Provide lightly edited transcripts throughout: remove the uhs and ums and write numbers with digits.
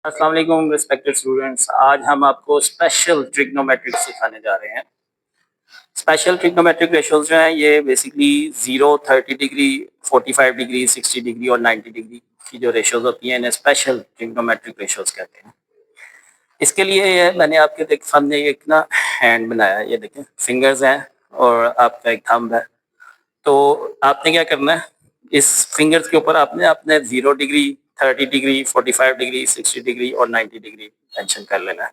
अस्सलाम वालेकुम respected students. आज हम आपको स्पेशल ट्रिग्नोमेट्रिक सिखाने जा रहे हैं। स्पेशल ट्रिग्नोमेट्रिक रेशियोज जो हैं ये बेसिकली 0, 30 डिग्री, 45 डिग्री, 60 डिग्री और 90 डिग्री की जो रेशियोज होती हैं इन्हें स्पेशल ट्रिग्नोमेट्रिक रेशियोज कहते हैं। इसके लिए ये मैंने आपके सामने एक ना हैंड बनाया है, ये देखें फिंगर्स हैं और आपका एक थंब है। तो आपने क्या करना है, इस फिंगर्स के ऊपर आपने अपने 0 डिग्री, 30 डिग्री, 45 डिग्री, 60 डिग्री और 90 डिग्री मेंशन कर लेना है।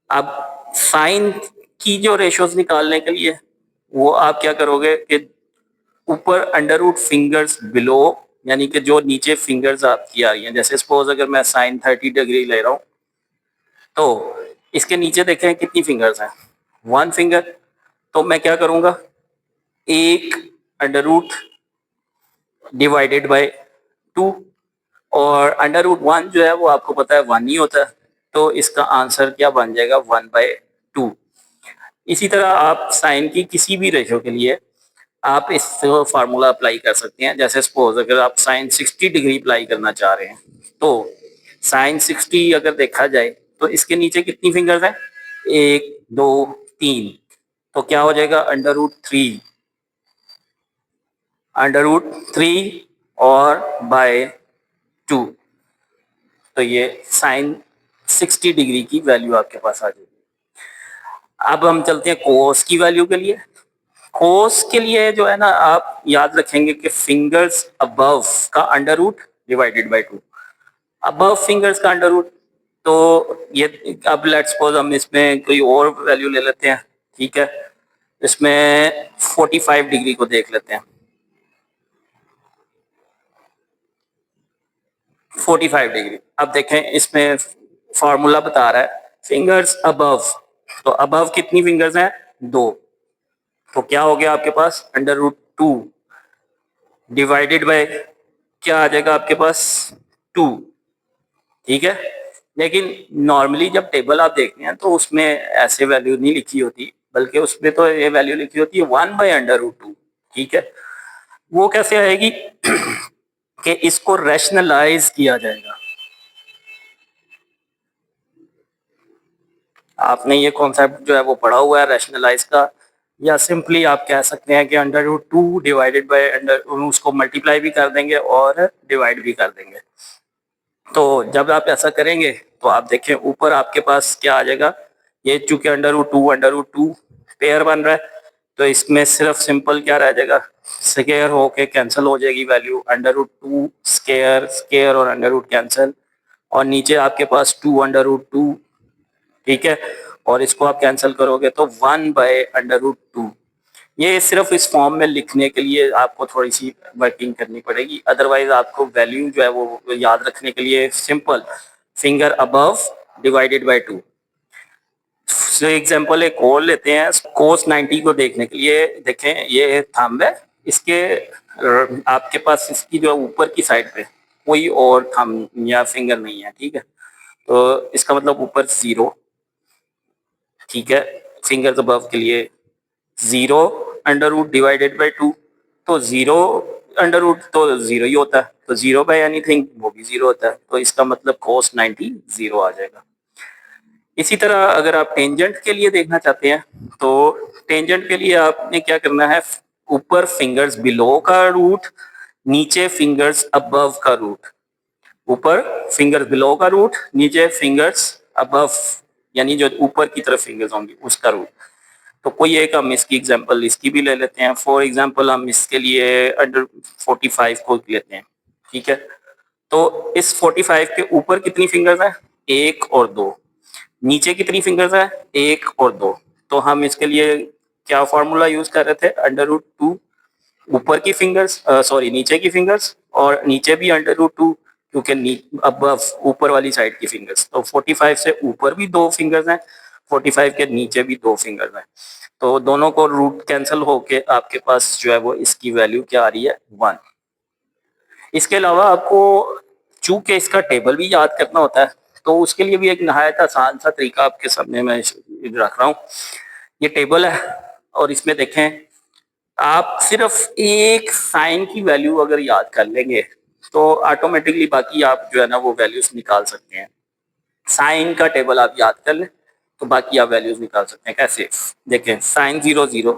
अब साइन की जो रेशियोज निकालने के लिए वो आप क्या करोगे कि ऊपर अंडर रूट फिंगर्स बिलो, यानी कि जो नीचे फिंगर्स आपकी आ रही हैं, जैसे सपोज अगर मैं साइन 30 डिग्री ले रहा हूँ तो इसके नीचे देखें कितनी फिंगर्स हैं, 1 फिंगर। तो मैं क्या करूंगा, एक अंडर रूट डिवाइडेड बाय 2, और अंडर रूट 1 जो है वो आपको पता है 1 ही होता है, तो इसका आंसर क्या बन जाएगा 1/2। इसी तरह आप साइन की किसी भी रेशो के लिए आप इस फार्मूला अप्लाई कर सकते हैं। जैसे सपोज अगर आप साइन 60 डिग्री अप्लाई करना चाह रहे हैं तो साइन 60 अगर देखा जाए तो इसके नीचे कितनी फिंगर्स हैं, 1, 2, 3। तो क्या हो जाएगा अंडर रूट 3 और बाय 2। तो ये साइन 60 डिग्री की वैल्यू आपके पास आ जाएगी। अब हम चलते हैं कोस की वैल्यू के लिए। कोस के लिए जो है ना, आप याद रखेंगे कि फिंगर्स अबव का under root divided by 2। Above fingers का अंडर रूट, तो ये अब लेट्स सपोज हम इसमें कोई और वैल्यू ले लेते हैं, ठीक है। इसमें 45 डिग्री को देख लेते हैं। 45 डिग्री, अब देखें इसमें फॉर्मूला बता रहा है फिंगर्स अबव, तो अबव कितनी फिंगर्स हैं, 2। तो क्या हो गया आपके पास अंडर रूट 2 डिवाइडेड बाय क्या आ जाएगा आपके पास 2, ठीक है। लेकिन नॉर्मली जब टेबल आप देखते हैं तो उसमें ऐसे वैल्यू नहीं लिखी होती, बल्कि उसमें तो ये वैल्यू लिखी होती है 1/√2, ठीक है। वो कैसे आएगी कि इसको रैशनलाइज किया जाएगा। आपने ये कॉन्सेप्ट जो है वो पढ़ा हुआ है रैशनलाइज का, या सिंपली आप कह सकते हैं कि under root 2 divided by under, उसको मल्टीप्लाई भी कर देंगे और डिवाइड भी कर देंगे। तो जब आप ऐसा करेंगे तो आप देखें ऊपर आपके पास क्या आ जाएगा, ये चूंकि अंडर रूट टू पेयर बन रहा है तो इसमें सिर्फ सिंपल क्या रह जाएगा, स्केयर होके कैंसिल हो जाएगी value, under root 2 square square और अंडर रूट कैंसिल, और नीचे आपके पास 2/√2, ठीक है। और इसको आप कैंसिल करोगे तो 1/√2। ये सिर्फ इस फॉर्म में लिखने के लिए आपको थोड़ी सी वर्किंग करनी पड़ेगी, अदरवाइज आपको वैल्यू जो है वो याद रखने के लिए simple finger above divided by 2। Example एक और लेते हैं, कोस 90 को देखने के लिए देखें, ये थंब है, इसके आपके पास इसकी जो ऊपर की साइड पे कोई और थंब या फिंगर नहीं है, ठीक है। तो इसका मतलब ऊपर 0, ठीक है। फिंगर्स अबव के लिए 0 अंडर रूट डिवाइडेड बाय 2, तो 0 अंडर रूट तो 0 ही होता है, तो 0/एनीथिंग वो भी 0 होता है, तो इसका मतलब कोस 90 0 आ जाएगा। इसी तरह अगर आप टेंजेंट के लिए देखना चाहते हैं तो टेंजेंट के लिए आपने क्या करना है, ऊपर फिंगर्स बिलो का रूट, नीचे फिंगर्स अबव का रूट। ऊपर फिंगर्स बिलो का रूट, नीचे फिंगर्स अबव, यानी जो ऊपर की तरफ फिंगर्स होंगी उसका रूट। तो कोई एक हम इसकी एग्जांपल इसकी भी ले लेते हैं। फॉर एग्जांपल हम इसके लिए अंडर 45 को लेते हैं, ठीक है। तो इस 45 के ऊपर कितनी फिंगर्स हैं, 1 और 2। नीचे कितनी फिंगर्स हैं, 1 और 2। तो हम इसके लिए क्या फॉर्मूला यूज कर रहे थे, अंडर रूट 2 ऊपर की फिंगर्स, सॉरी नीचे की फिंगर्स, और नीचे भी अंडर रूट 2 क्योंकि अबव ऊपर वाली साइड की फिंगर्स। तो 45 से ऊपर भी 2 फिंगर्स हैं, 45 के नीचे भी 2 फिंगर्स हैं, तो दोनों को रूट कैंसिल होके आपके पास जो है वो इसकी वैल्यू क्या आ रही है, 1। इसके अलावा आपको चूंकि इसका टेबल भी याद करना होता है तो उसके लिए भी एक नहायत आसान सा तरीका आपके सामने मैं रख रहा हूँ। ये टेबल है और इसमें देखें, आप सिर्फ एक साइन की वैल्यू अगर याद कर लेंगे तो ऑटोमेटिकली बाकी आप जो है ना वो वैल्यूज निकाल सकते हैं। साइन का टेबल आप याद कर लें तो बाकी आप वैल्यूज निकाल सकते हैं। कैसे देखें, साइन 0 0,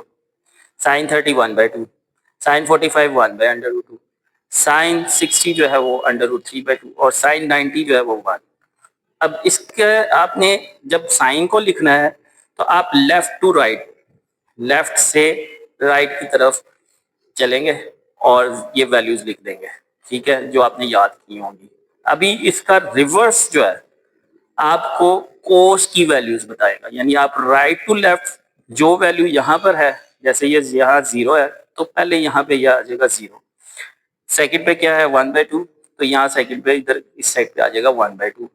साइन 30 1/2, साइन 45 1/√2, साइन 60 जो है वो √3/2 और साइन 90 जो है वो 1। अब इसके आपने जब साइन को लिखना है तो आप लेफ्ट टू राइट, लेफ्ट से राइट की तरफ चलेंगे और ये वैल्यूज लिख देंगे, ठीक है, जो आपने याद की होंगी। अभी इसका रिवर्स जो है आपको कोस की वैल्यूज बताएगा, यानी आप राइट टू लेफ्ट जो वैल्यू यहाँ पर है, जैसे ये यहाँ 0 है तो पहले यहाँ पे यह आ जाएगा 0। सेकंड पे क्या है 1/2, तो यहाँ सेकंड पे इधर इस साइड पे आ जाएगा 1/2।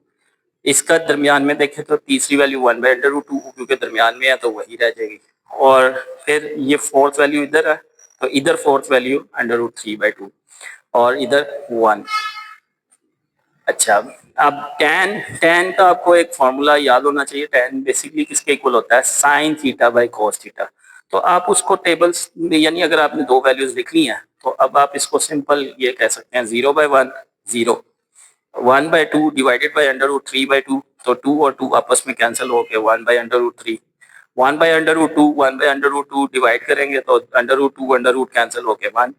इसका दरमियान में देखें तो तीसरी वैल्यू 1/√2 क्योंकि दरमियान में है तो वही रह जाएगी। और फिर ये फोर्थ वैल्यू इधर है तो इधर फोर्थ वैल्यू √3/2 और इधर 1। अच्छा, अब tan का आपको एक फॉर्मूला याद होना चाहिए। tan बेसिकली किसके इक्वल होता है, sine theta by cos theta. तो आप उसको टेबल्स में, यानी अगर आपने दो वैल्यूज लिख ली हैं तो अब आप इसको सिंपल ये कह सकते हैं 0/1 0, 1/2 डिवाइडेड बाई √3/2, तो 2 और 2 आपस में कैंसिल हो गए 1/√3, 1/√2 1/√2 डिवाइड करेंगे तो √2 अंडर कैंसिल हो गए 1।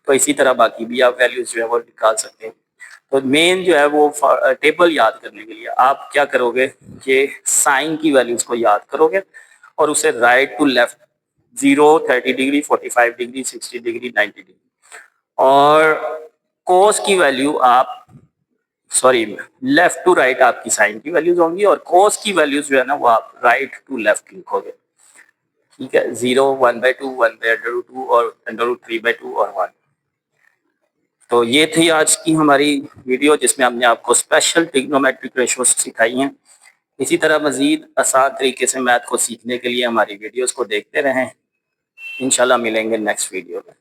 तो इसी तरह बाकी भी आप वैल्यूज जो है वो निकाल सकते हैं। तो मेन जो है वो टेबल याद करने के लिए आप क्या करोगे कि साइन की वैल्यूज को याद करोगे और उसे right to left 0 30 degree 45 degree 60 degree 90 degree, और कोस की वैल्यू आप सॉरी लेफ्ट टू राइट आपकी साइन की वैल्यूज होंगी और कोस की वैल्यूज जो है ना वो आप राइट टू लेफ्ट लिखोगे, ठीक है। 0 1/2 1/√2 और √3/2 और 1। तो ये थी आज की हमारी वीडियो जिसमें हमने आपको स्पेशल ट्रिग्नोमेट्रिक रेशियोज सिखाई हैं। इसी तरह मजीद आसान तरीके से मैथ को सीखने के लिए हमारी वीडियोस को देखते रहें। इंशाल्लाह मिलेंगे नेक्स्ट वीडियो में।